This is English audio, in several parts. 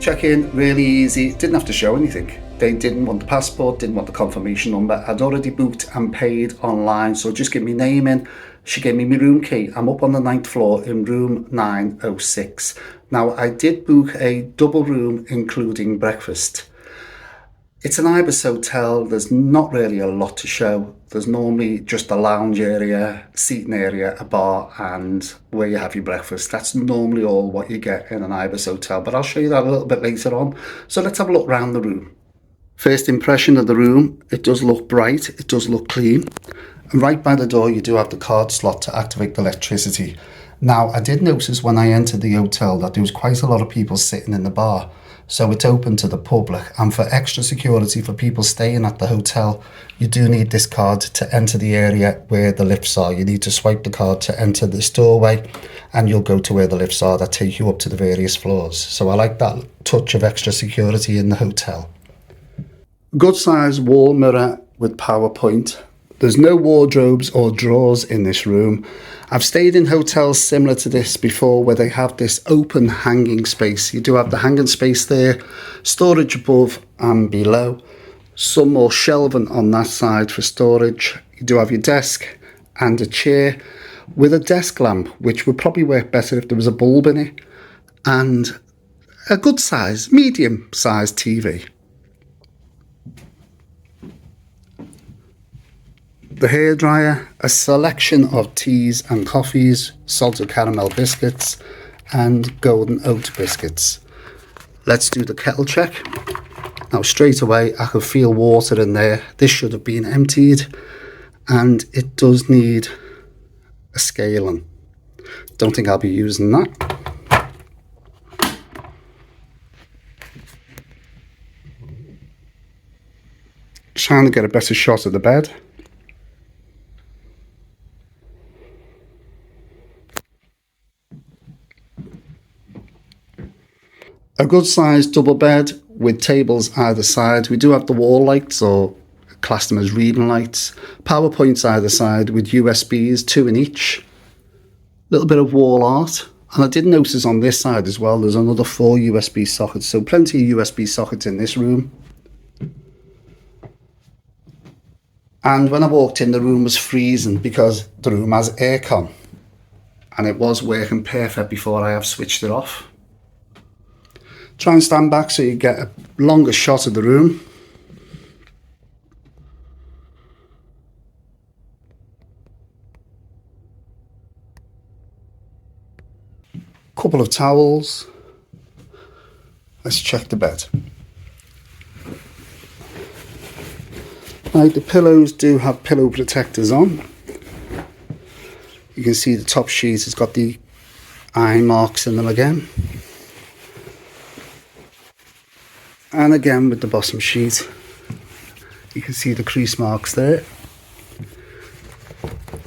Check-in, really easy, didn't have to show anything. They didn't want the passport, didn't want the confirmation number. I'd already booked and paid online, so just give me name in. She gave me my room key. I'm up on the 9th floor in room 906. Now, I did book a double room, including breakfast. It's an Ibis hotel. There's not really a lot to show. There's normally just a lounge area, seating area, a bar, and where you have your breakfast. That's normally all what you get in an Ibis hotel, but I'll show you that a little bit later on. So let's have a look around the room. First impression of the room, it does look bright, it does look clean. And right by the door, you do have the card slot to activate the electricity. Now, I did notice when I entered the hotel that there was quite a lot of people sitting in the bar. So it's open to the public, and for extra security for people staying at the hotel, you do need this card to enter the area where the lifts are. You need to swipe the card to enter this doorway, and you'll go to where the lifts are that take you up to the various floors. So I like that touch of extra security in the hotel. Good size wall mirror with PowerPoint. There's no wardrobes or drawers in this room. I've stayed in hotels similar to this before where they have this open hanging space. You do have the hanging space there, storage above and below, some more shelving on that side for storage. You do have your desk and a chair with a desk lamp, which would probably work better if there was a bulb in it, and a good size, medium sized TV. The hairdryer, a selection of teas and coffees, salted caramel biscuits and golden oat biscuits. Let's do the kettle check. Now straight away I could feel water in there. This should have been emptied, and it does need a scaling. Don't think I'll be using that. Trying to get a better shot of the bed. A good sized double bed with tables either side. We do have the wall lights, or class them as reading lights. PowerPoints either side with USBs, 2 in each. Little bit of wall art. And I did notice on this side as well, there's another 4 USB sockets. So plenty of USB sockets in this room. And when I walked in, the room was freezing because the room has aircon. And it was working perfect before I have switched it off. Try and stand back so you get a longer shot of the room. Couple of towels. Let's check the bed. Right, the pillows do have pillow protectors on. You can see the top sheet has got the iron marks in them again. And again with the bottom sheet, you can see the crease marks there.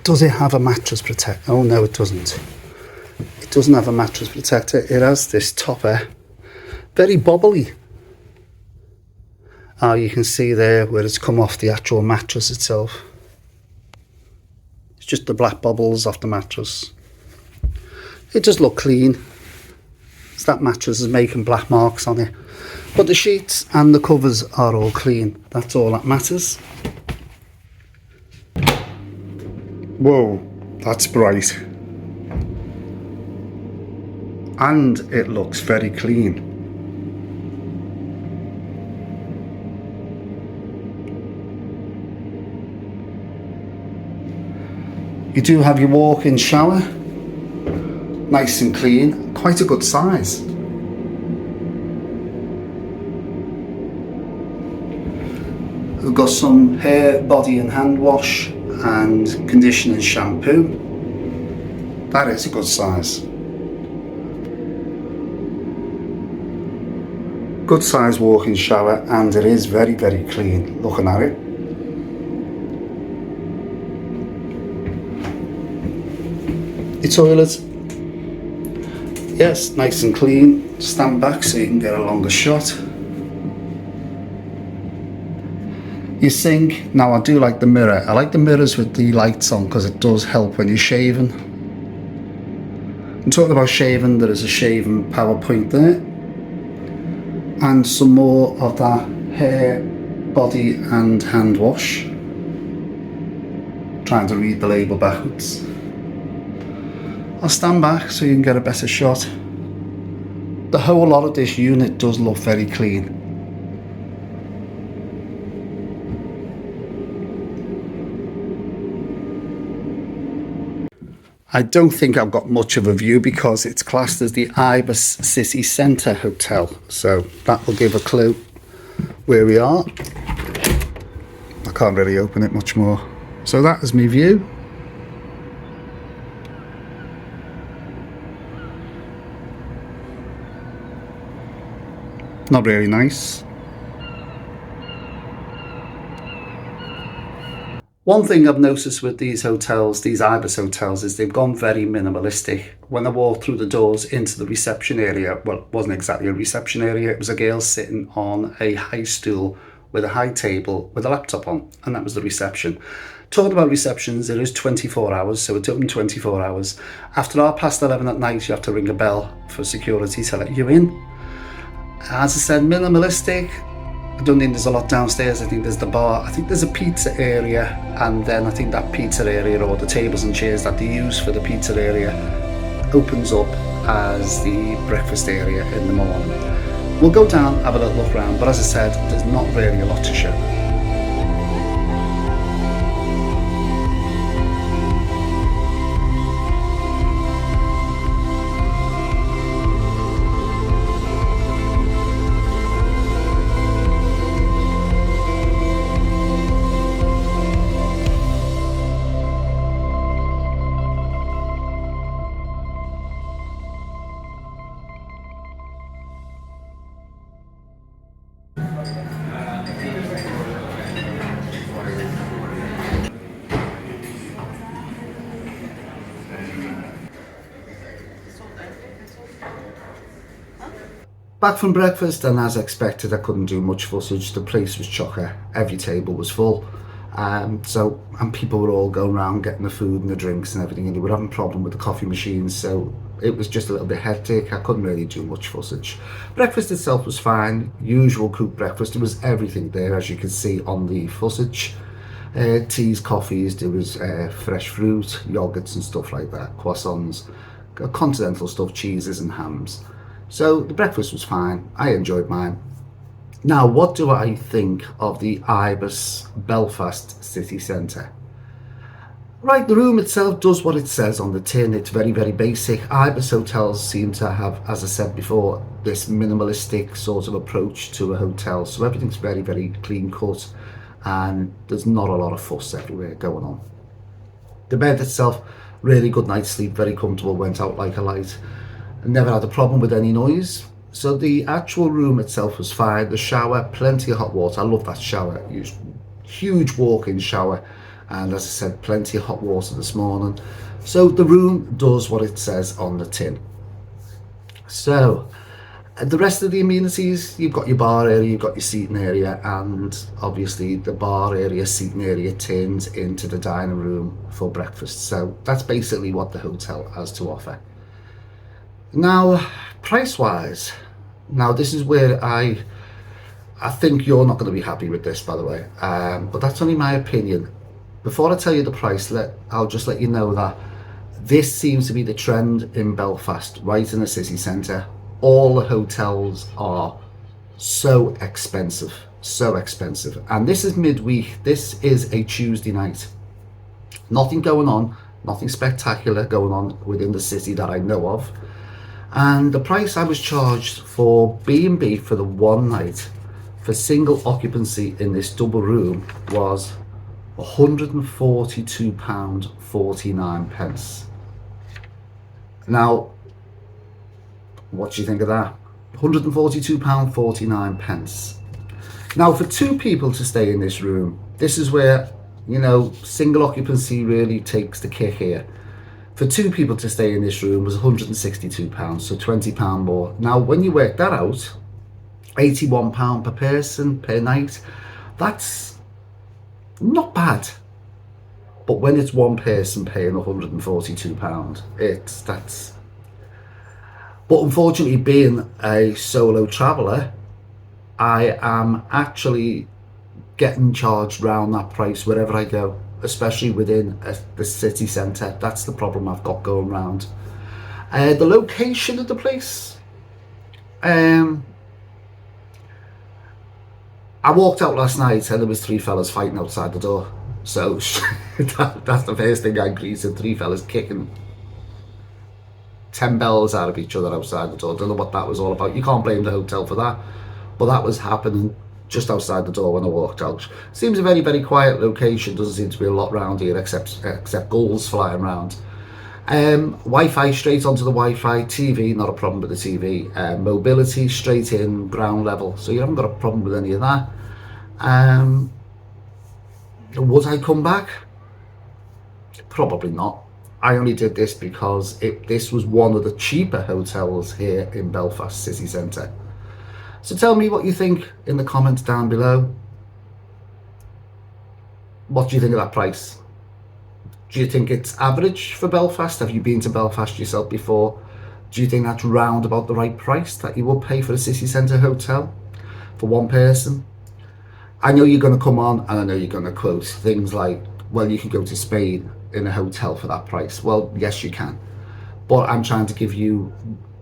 Does it have a mattress protector? Oh no, it doesn't. It doesn't have a mattress protector. It has this topper, very bobbly. You can see there where it's come off the actual mattress itself. It's just the black bubbles off the mattress. It does look clean. So that mattress is making black marks on it. But the sheets and the covers are all clean. That's all that matters. Whoa, that's bright. And it looks very clean. You do have your walk-in shower. Nice and clean. Quite a good size. We've got some hair, body and hand wash and conditioner and shampoo. That is a good size. Good size walk-in shower, and it is very, very clean looking at it. Your toilet, yes, nice and clean. Stand back so you can get a longer shot. Your sink, now I do like the mirror. I like the mirrors with the lights on because it does help when you're shaving. I'm talking about shaving, there is a shaving PowerPoint there. and some more of that hair, body and hand wash. Trying to read the label backwards. I'll stand back so you can get a better shot. The whole lot of this unit does look very clean. I don't think I've got much of a view because it's classed as the Ibis City Centre Hotel, so that will give a clue where we are. I can't really open it much more. So that is my view. Not really nice. One thing I've noticed with these hotels, these Ibis hotels, is they've gone very minimalistic. When I walked through the doors into the reception area, well, it wasn't exactly a reception area, it was a girl sitting on a high stool with a high table with a laptop on, and that was the reception. Talking about receptions, it is 24 hours, so it's open 24 hours. After 11:30 at night, you have to ring a bell for security to let you in. As I said, minimalistic. I don't think there's a lot downstairs. I think there's the bar. I think there's a pizza area, and then I think that pizza area, or the tables and chairs that they use for the pizza area, opens up as the breakfast area in the morning. We'll go down, have a little look around, but as I said, there's not really a lot to show. Back from breakfast, and as expected, I couldn't do much footage. The place was chocker. Every table was full. And people were all going around getting the food and the drinks and everything, and they were having a problem with the coffee machines, so it was just a little bit hectic. I couldn't really do much footage. Breakfast itself was fine. Usual cooked breakfast. There was everything there, as you can see on the footage. Teas, coffees, there was fresh fruit, yogurts and stuff like that, croissants, continental stuff, cheeses and hams. So the breakfast was fine. I enjoyed mine. Now, what do I think of the Ibis Belfast City Centre? Right, the room itself does what it says on the tin. It's very, very basic. Ibis hotels seem to have, as I said before, this minimalistic sort of approach to a hotel. So everything's very, very clean cut, and there's not a lot of fuss everywhere going on. The bed itself, really good night's sleep, very comfortable, went out like a light. Never had a problem with any noise. So the actual room itself was fine. The shower, plenty of hot water. I love that shower. Huge walk-in shower, and as I said, plenty of hot water this morning. So the room does what it says on the tin. So the rest of the amenities, you've got your bar area, you've got your seating area, and obviously the bar area, seating area turns into the dining room for breakfast. So that's basically what the hotel has to offer. Now, price-wise, now this is where I think you're not going to be happy with this, by the way, but that's only my opinion. Before I tell you the price, I'll just let you know that this seems to be the trend in Belfast, right in the city centre. All the hotels are so expensive, and this is midweek. This is a Tuesday night. Nothing going on, nothing spectacular going on within the city that I know of. And the price I was charged for B&B for the one night for single occupancy in this double room was £142.49. Now, what do you think of that? £142.49. Now, for two people to stay in this room, this is where, single occupancy really takes the kick here. For two people to stay in this room was £162, so £20 more. Now, when you work that out, £81 per person per night, that's not bad. But when it's one person paying £142, that's. But unfortunately, being a solo traveller, I am actually getting charged round that price wherever I go, especially within the city centre. That's the problem I've got going round. The location of the place. Um, I walked out last night and there was three fellas fighting outside the door. So that's the first thing I greeted. Three fellas kicking 10 bells out of each other outside the door. Don't know what that was all about. You can't blame the hotel for that. But that was happening just outside the door when I walked out. Seems a very, very quiet location. Doesn't seem to be a lot around here except gulls flying around. Wi-Fi straight onto the Wi-Fi. TV, not a problem with the TV. Mobility straight in, ground level. So you haven't got a problem with any of that. Would I come back? Probably not. I only did this because this was one of the cheaper hotels here in Belfast city centre. So tell me what you think in the comments down below. What do you think of that price? Do you think it's average for Belfast? Have you been to Belfast yourself before? Do you think that's round about the right price that you would pay for a city centre hotel for one person? I know you're going to come on and I know you're going to quote things like, well, you can go to Spain in a hotel for that price. Well, yes, you can. But I'm trying to give you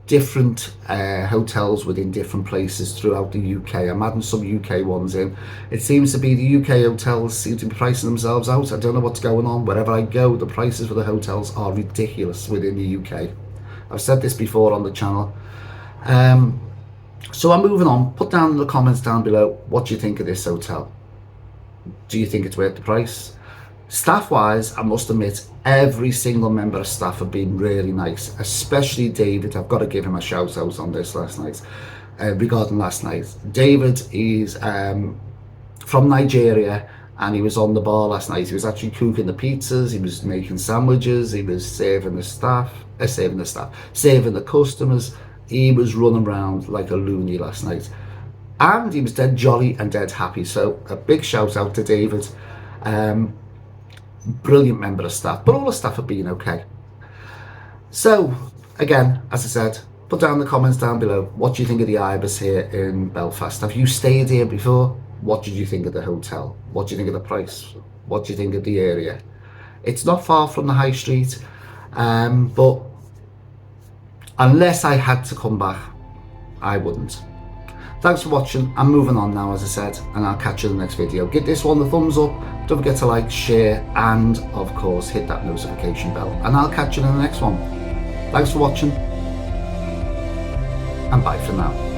different hotels within different places throughout the UK. I'm adding some UK ones in. It seems to be the UK hotels seem to be pricing themselves out. I don't know what's going on. Wherever I go, the prices for the hotels are ridiculous within the UK. I've said this before on the channel. So I'm moving on. Put down in the comments down below, what do you think of this hotel? Do you think it's worth the price? Staff wise, I must admit, every single member of staff have been really nice, especially David. I've got to give him a shout out on this last night, regarding last night. David is from Nigeria and he was on the bar last night. He was actually cooking the pizzas, he was making sandwiches, he was serving the customers. He was running around like a loony last night. And he was dead jolly and dead happy. So a big shout out to David. Brilliant member of staff, but all the staff have been okay. So again, as I said, put down in the comments down below, what do you think of the Ibis here in Belfast? Have you stayed here before? What did you think of the hotel? What do you think of the price? What do you think of the area? It's not far from the high street, but unless I had to come back, I wouldn't. Thanks for watching. I'm moving on now, as I said, and I'll catch you in the next video. Give this one the thumbs up. Don't forget to like, share, and of course, hit that notification bell. And I'll catch you in the next one. Thanks for watching, and bye for now.